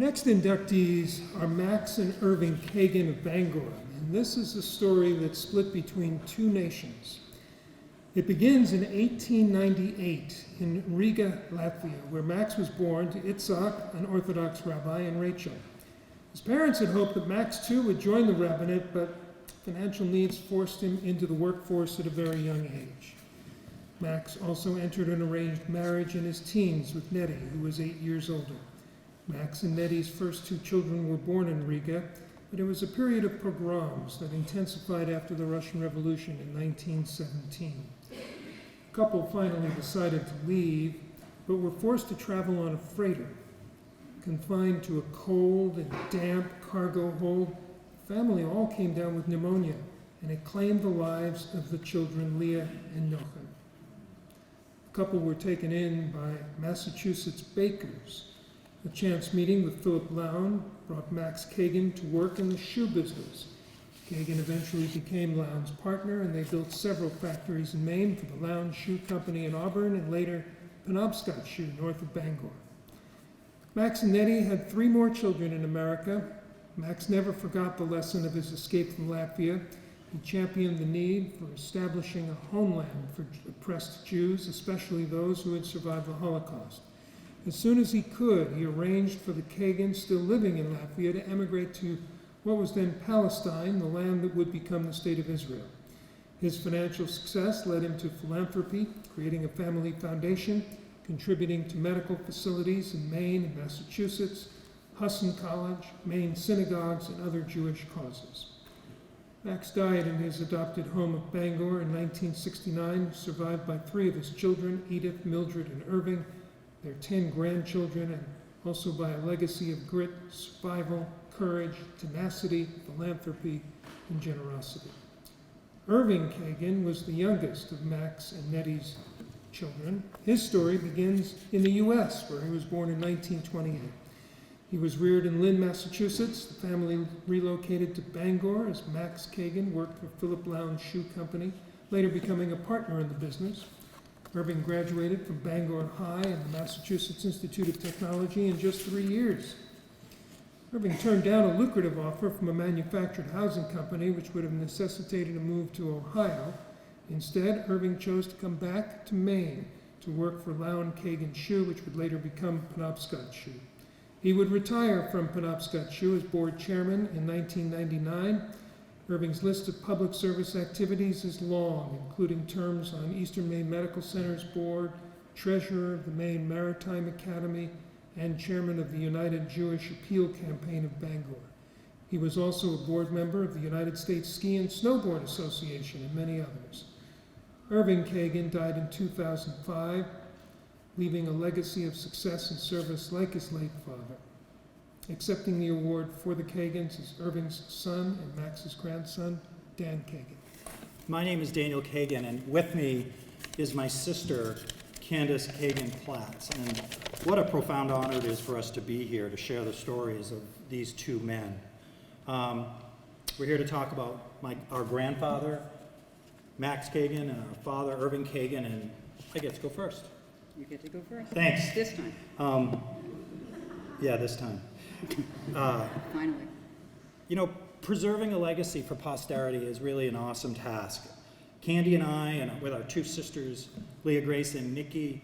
next inductees are Max and Irving Kagan of Bangor, and this is a story that's split between two nations. It begins in 1898 in Riga, Latvia, where Max was born to Itzhak, an Orthodox rabbi, and Rachel. His parents had hoped that Max too would join the rabbinate, but financial needs forced him into the workforce at a very young age. Max also entered an arranged marriage in his teens with Nettie, who was 8 years older. Max and Nettie's first two children were born in Riga, but it was a period of pogroms that intensified after the Russian Revolution in 1917. The couple finally decided to leave, but were forced to travel on a freighter. Confined to a cold and damp cargo hold, the family all came down with pneumonia, and it claimed the lives of the children Leah and Jochen. The couple were taken in by Massachusetts bakers. A chance meeting with Philip Lown brought Max Kagan to work in the shoe business. Kagan eventually became Lown's partner, and they built several factories in Maine for the Lown Shoe Company in Auburn and later Penobscot Shoe north of Bangor. Max and Nettie had 3 more children in America. Max never forgot the lesson of his escape from Latvia. He championed the need for establishing a homeland for oppressed Jews, especially those who had survived the Holocaust. As soon as he could, he arranged for the Kagans still living in Latvia to emigrate to what was then Palestine, the land that would become the State of Israel. His financial success led him to philanthropy, creating a family foundation, contributing to medical facilities in Maine and Massachusetts, Husson College, Maine synagogues, and other Jewish causes. Max died in his adopted home of Bangor in 1969, survived by 3 of his children, Edith, Mildred, and Irving, their 10 grandchildren, and also by a legacy of grit, survival, courage, tenacity, philanthropy, and generosity. Irving Kagan was the youngest of Max and Nettie's children. His story begins in the U.S., where he was born in 1928. He was reared in Lynn, Massachusetts. The family relocated to Bangor as Max Kagan worked for Philip Lown Shoe Company, later becoming a partner in the business. Irving graduated from Bangor High and the Massachusetts Institute of Technology in just 3 years. Irving turned down a lucrative offer from a manufactured housing company, which would have necessitated a move to Ohio. Instead, Irving chose to come back to Maine to work for Lown Kagan Shoe, which would later become Penobscot Shoe. He would retire from Penobscot Shoe as board chairman in 1999. Irving's list of public service activities is long, including terms on Eastern Maine Medical Center's board, treasurer of the Maine Maritime Academy, and chairman of the United Jewish Appeal Campaign of Bangor. He was also a board member of the United States Ski and Snowboard Association and many others. Irving Kagan died in 2005, leaving a legacy of success and service like his late father. Accepting the award for the Kagans is Irving's son and Max's grandson, Dan Kagan. My name is Daniel Kagan, and with me is my sister, Candace Kagan-Platts. And what a profound honor it is for us to be here to share the stories of these 2 men. We're here to talk about our grandfather, Max Kagan, and our father, Irving Kagan, and I get to go first. You get to go first. Thanks. This time. Yeah, this time. Finally. You know, preserving a legacy for posterity is really an awesome task. Candy and I, and with our 2 sisters, Leah Grace and Nikki,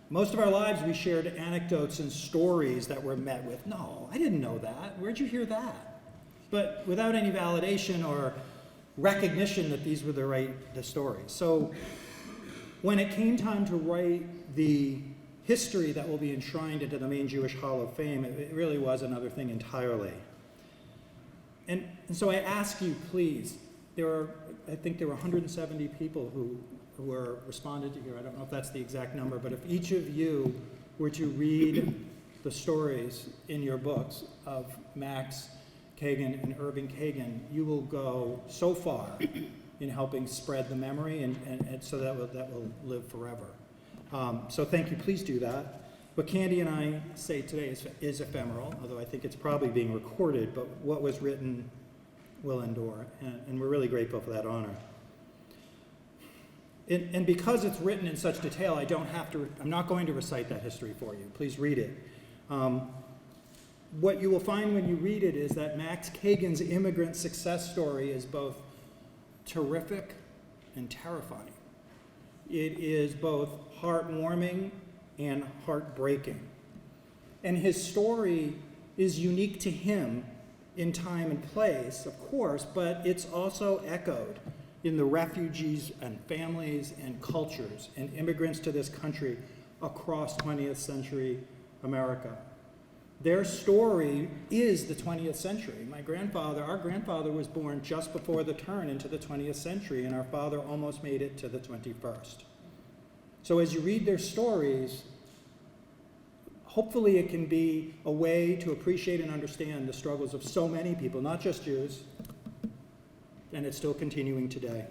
most of our lives we shared anecdotes and stories that were met with, "No, I didn't know that. Where'd you hear that?" But without any validation or recognition that these were the stories. So when it came time to write the history that will be enshrined into the Maine Jewish Hall of Fame, it really was another thing entirely. And so I ask you, please, I think there were 170 people who were responded to here. I don't know if that's the exact number, but if each of you were to read the stories in your books of Max Kagan and Irving Kagan, you will go so far in helping spread the memory and so that will live forever. So thank you, please do that. What Candy and I say today is ephemeral, although I think it's probably being recorded, but what was written will endure, and we're really grateful for that honor. And because it's written in such detail, I'm not going to recite that history for you. Please read it. what you will find when you read it is that Max Kagan's immigrant success story is both terrific and terrifying. It is both heartwarming and heartbreaking. And his story is unique to him in time and place, of course, but it's also echoed in the refugees and families and cultures and immigrants to this country across 20th century America. Their story is the 20th century. Our grandfather was born just before the turn into the 20th century, and our father almost made it to the 21st. So as you read their stories, hopefully it can be a way to appreciate and understand the struggles of so many people, not just Jews, and it's still continuing today.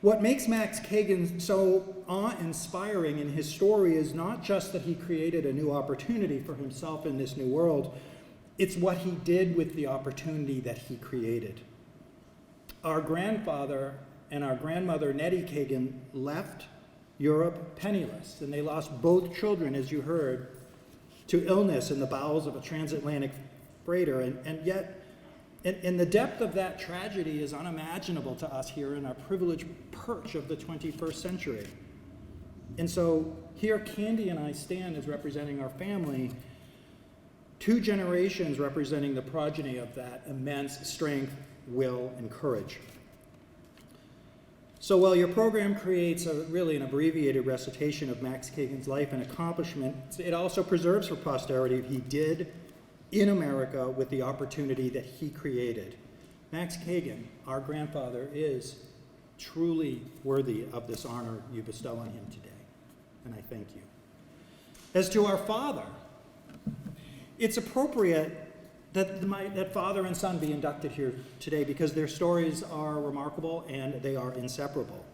What makes Max Kagan so awe-inspiring in his story is not just that he created a new opportunity for himself in this new world, it's what he did with the opportunity that he created. Our grandfather and our grandmother, Nettie Kagan, left Europe penniless, and they lost both children, as you heard, to illness in the bowels of a transatlantic freighter, and yet and the depth of that tragedy is unimaginable to us here in our privileged perch of the 21st century. And so here Candy and I stand as representing our family, 2 generations representing the progeny of that immense strength, will, and courage. So while your program creates really an abbreviated recitation of Max Kagan's life and accomplishments, it also preserves for posterity what he did in America with the opportunity that he created. Max Kagan, our grandfather, is truly worthy of this honor you bestow on him today, and I thank you. As to our father, it's appropriate that father and son be inducted here today because their stories are remarkable and they are inseparable.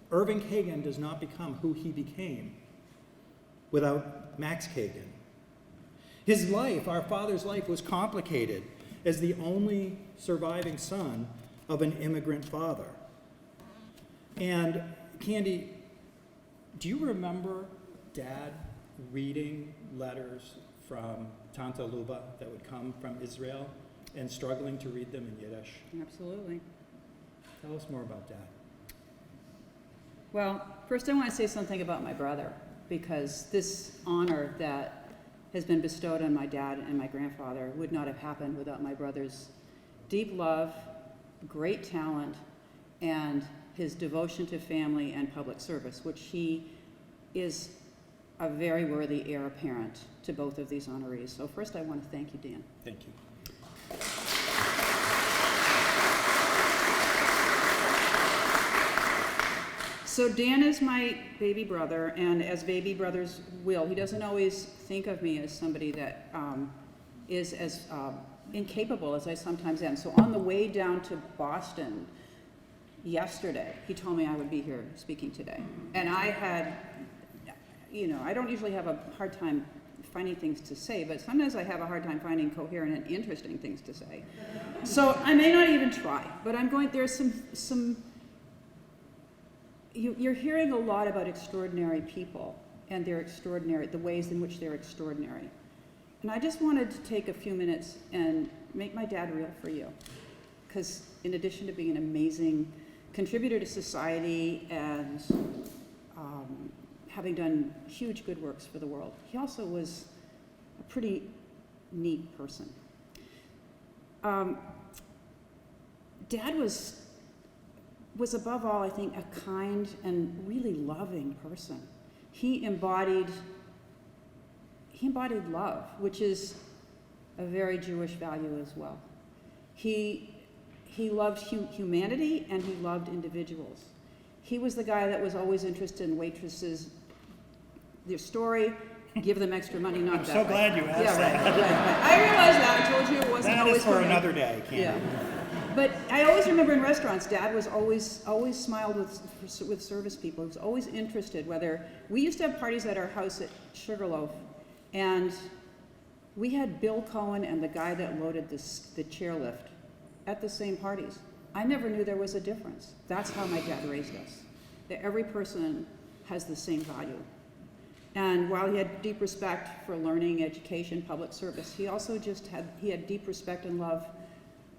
Irving Kagan does not become who he became without Max Kagan. His life, our father's life, was complicated as the only surviving son of an immigrant father. And Candy, do you remember Dad reading letters from Tanta Luba that would come from Israel and struggling to read them in Yiddish? Absolutely. Tell us more about Dad. Well, first I want to say something about my brother, because this honor that has been bestowed on my dad and my grandfather would not have happened without my brother's deep love, great talent, and his devotion to family and public service, which he is a very worthy heir apparent to both of these honorees. So first I want to thank you, Dan. Thank you. So Dan is my baby brother, and as baby brothers will, he doesn't always think of me as somebody that is as incapable as I sometimes am. So on the way down to Boston yesterday, he told me I would be here speaking today. And I had, I don't usually have a hard time finding things to say, but sometimes I have a hard time finding coherent and interesting things to say. So I may not even try, but there's some you're hearing a lot about extraordinary people and the ways in which they're extraordinary. And I just wanted to take a few minutes and make my dad real for you. Because in addition to being an amazing contributor to society and having done huge good works for the world, he also was a pretty neat person. Dad was above all, I think, a kind and really loving person. He embodied love, which is a very Jewish value as well. He loved humanity and he loved individuals. He was the guy that was always interested in waitresses, their story, give them extra money, not I'm that so way. glad you asked that. Right. I realized that. I told you it wasn't That always is for me. another day, Candy. Yeah. But I always remember in restaurants, Dad was always smiled with service people. He was always interested. We used to have parties at our house at Sugarloaf, and we had Bill Cohen and the guy that loaded the chairlift at the same parties. I never knew there was a difference. That's how my dad raised us. That every person has the same value. And while he had deep respect for learning, education, public service, he also he had deep respect and love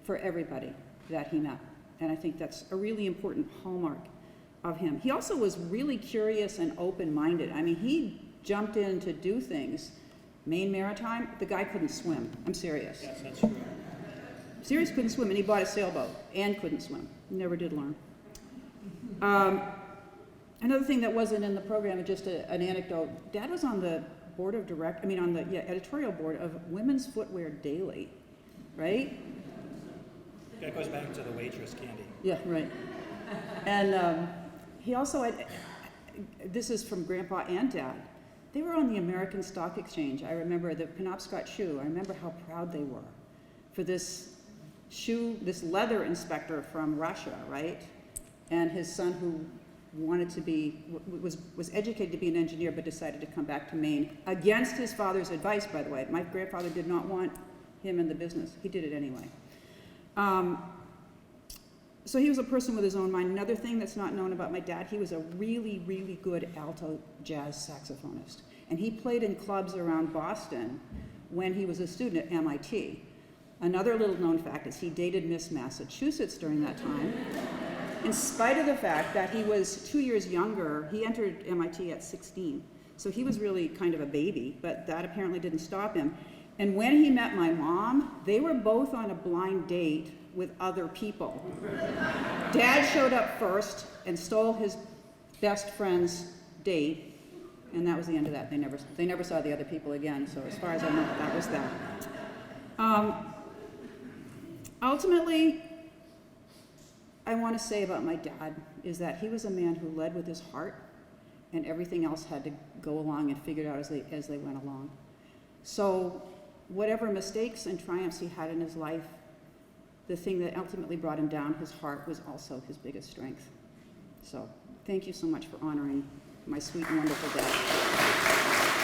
for everybody that he met. And I think that's a really important hallmark of him. He also was really curious and open-minded. I mean, he jumped in to do things. Maine Maritime, the guy couldn't swim. I'm serious. Yes, that's true. Serious couldn't swim, and he bought a sailboat and couldn't swim. Never did learn. Another thing that wasn't in the program, just an anecdote. Dad was on the board of editorial board of Women's Footwear Daily, right? That goes back to the waitress candy. Yeah, right. And he also had, this is from Grandpa and Dad, they were on the American Stock Exchange. I remember the Penobscot shoe. I remember how proud they were for this shoe, this leather inspector from Russia, right? And his son who wanted to be, was educated to be an engineer but decided to come back to Maine against his father's advice, by the way. My grandfather did not want him in the business. He did it anyway. So he was a person with his own mind. Another thing that's not known about my dad, he was a really, really good alto jazz saxophonist. And he played in clubs around Boston when he was a student at MIT. Another little known fact is he dated Miss Massachusetts during that time. In spite of the fact that he was 2 years younger, he entered MIT at 16. So he was really kind of a baby, but that apparently didn't stop him. And when he met my mom, they were both on a blind date with other people. Dad showed up first and stole his best friend's date, and that was the end of that. They never saw the other people again, so as far as I know, that was that. Ultimately, I want to say about my dad is that he was a man who led with his heart, and everything else had to go along and figured out as they went along. So whatever mistakes and triumphs he had in his life, the thing that ultimately brought him down, his heart, was also his biggest strength. So thank you so much for honoring my sweet and wonderful dad.